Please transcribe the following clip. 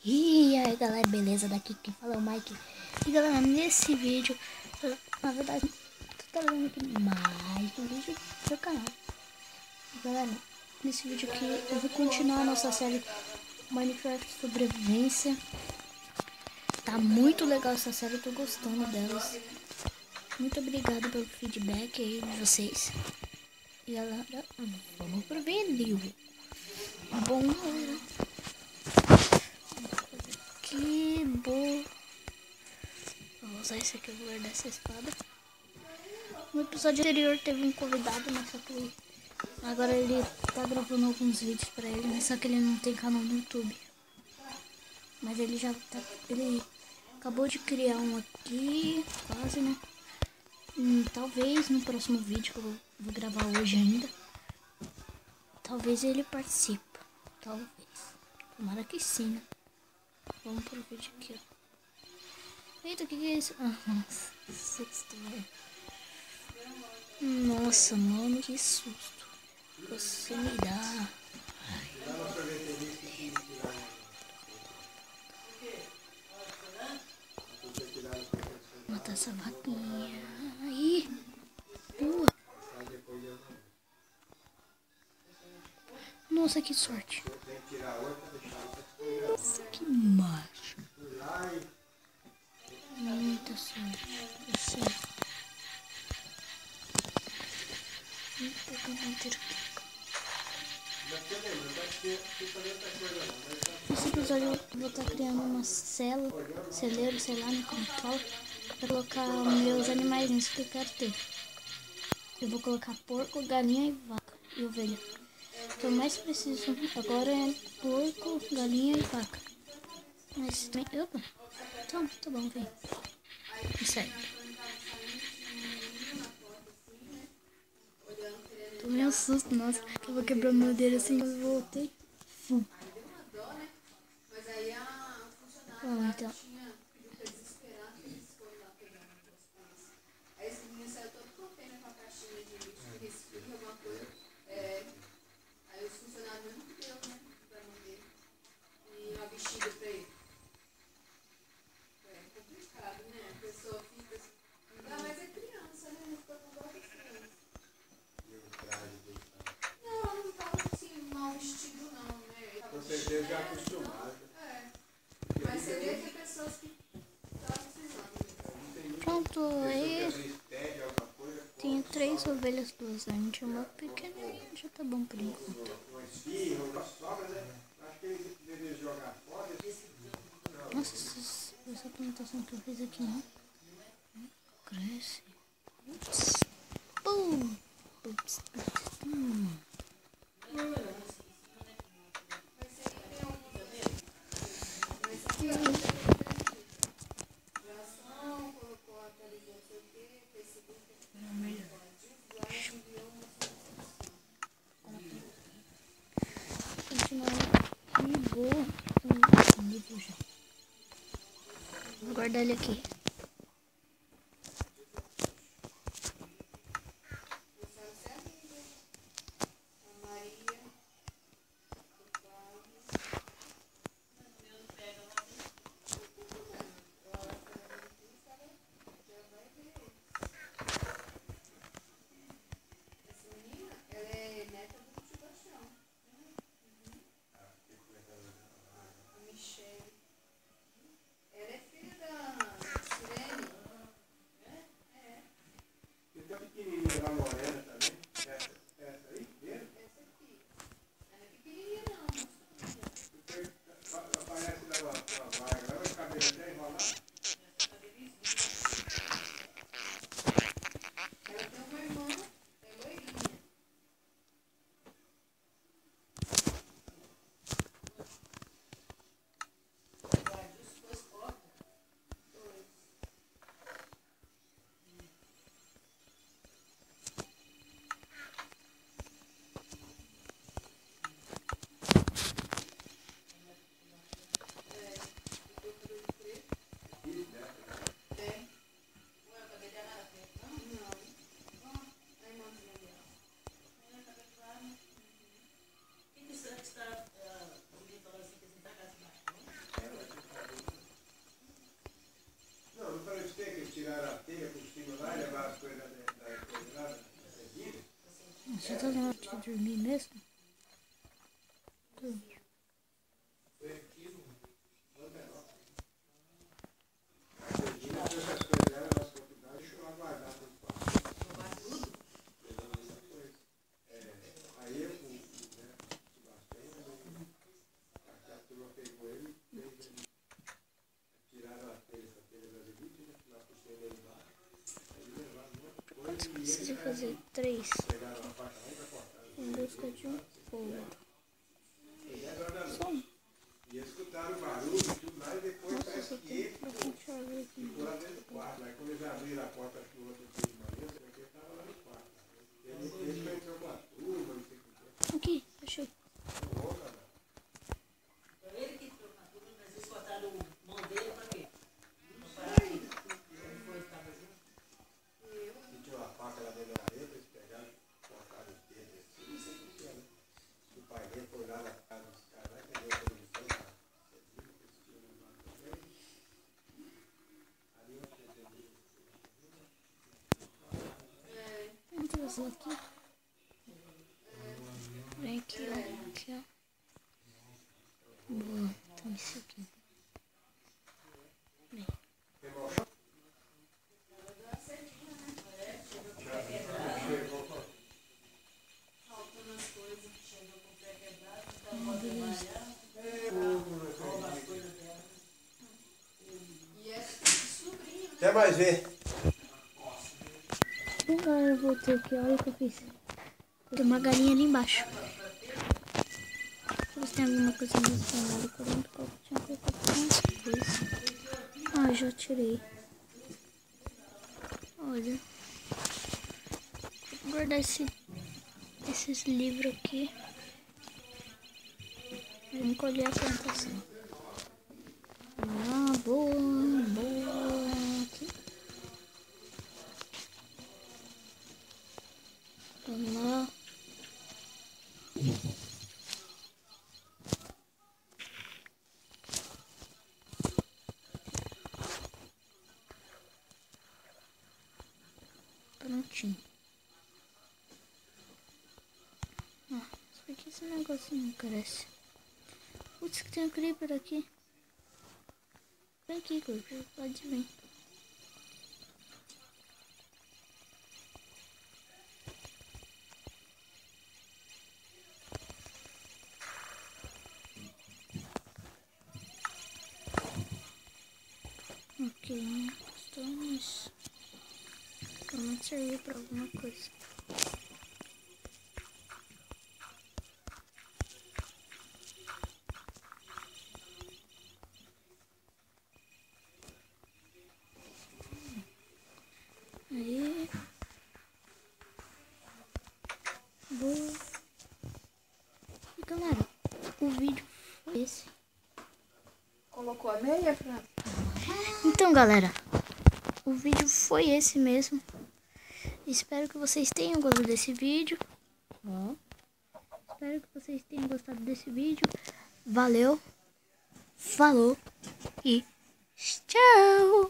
E aí galera, beleza? Daqui quem fala é o Mike. E galera, nesse vídeo, na verdade, tô trazendo aqui mais um vídeo do meu canal. E galera, nesse vídeo aqui eu vou continuar a nossa série Minecraft Sobrevivência. Tá muito legal essa série, eu tô gostando delas. Muito obrigado pelo feedback aí de vocês. E galera, vamos pro vídeo. Bom, galera. Que bom. Vou usar esse aqui, eu vou guardar essa espada. No episódio anterior teve um convidado, mas só que agora ele tá gravando alguns vídeos pra ele, mas só que ele não tem canal no YouTube. Mas ele já tá, ele acabou de criar um aqui, quase, né? Talvez no próximo vídeo que eu vou gravar hoje ainda, talvez ele participe. Talvez. Tomara que sim, né? Vamos pro vídeo aqui, ó. Eita, o que é isso? Ah, nossa, susto, velho. Nossa, mano, que susto. Você me dá. Matar essa vaquinha. Aí, boa. Nossa, que sorte. Nossa, que macho. Muita sorte. Eu sei. Eita, que eu vou ter aqui. Nesse episódio eu vou estar criando uma celeiro, sei lá, né, como fala, pra colocar meus animais que eu quero ter. Eu vou colocar porco, galinha e vaca e ovelha. Então o mais preciso agora é porco, galinha e vaca. Mas também. Opa! Então, tá bom, vem. Me segue. Tomei um susto, nossa. Que eu vou quebrar madeira assim. Eu voltei. Bom, então. Já acostumado. Mas seria que pessoas que estão precisando. Pronto, aí. Tenho 3 ovelhas, 2 antes, uma pequenininha, já tá bom por enquanto. Nossa, essa plantação que eu fiz aqui não cresce. Ups. Pum. Ups. Vou guardar ele aqui. Já tá na hora de dormir mesmo? Dormir. Quantos precisa fazer? 3. Em busca de um fogo. Só um. E escutaram o barulho, tudo lá, e depois Nossa, parece só que tem ele bastante árvore aqui. ficou lá dentro do quarto. Aí quando eles abriram a porta do outro dia de manhã, ele estava lá no quarto. Ele entrou com a turma, não sei o que. Aqui, achei. Ele que entrou na turma, mas eles botaram o mão dele pra quê? Pra parar aí. Ele foi estar fazendo. E tinha uma faca lá dentro da rede, eles pegaram, cortaram os dedos assim, não sei o que era. O pai dele foi lá na casa dos caras, lá que deu a televisão, cara. Vamos trazer aqui. Vem aqui, ó. Aqui, ó. Boa, então isso aqui. Vem. Até mais ver. Agora eu voltei aqui, olha o que eu fiz. Tem uma galinha ali embaixo. Deixa eu ver se tem alguma coisa mencionada por dentro. Qual que tinha colocado coisa. Ah, já tirei. Olha. Vou guardar esses livros aqui. Vamos colher a plantação. Ah, boa, boa. Aqui. Vamos lá. Prontinho. Ah, por que esse negócio não cresce? Putz, que tem um creeper aqui. Vem aqui, creeper. Pode vir. Ok, estamos. Vamos servir para alguma coisa. Aí. Boa. E galera, o vídeo foi esse. Colocou a meia, Fran? Então, galera, o vídeo foi esse mesmo. Espero que vocês tenham gostado desse vídeo. Ó. Espero que vocês tenham gostado desse vídeo. Valeu. Falou. E tchau.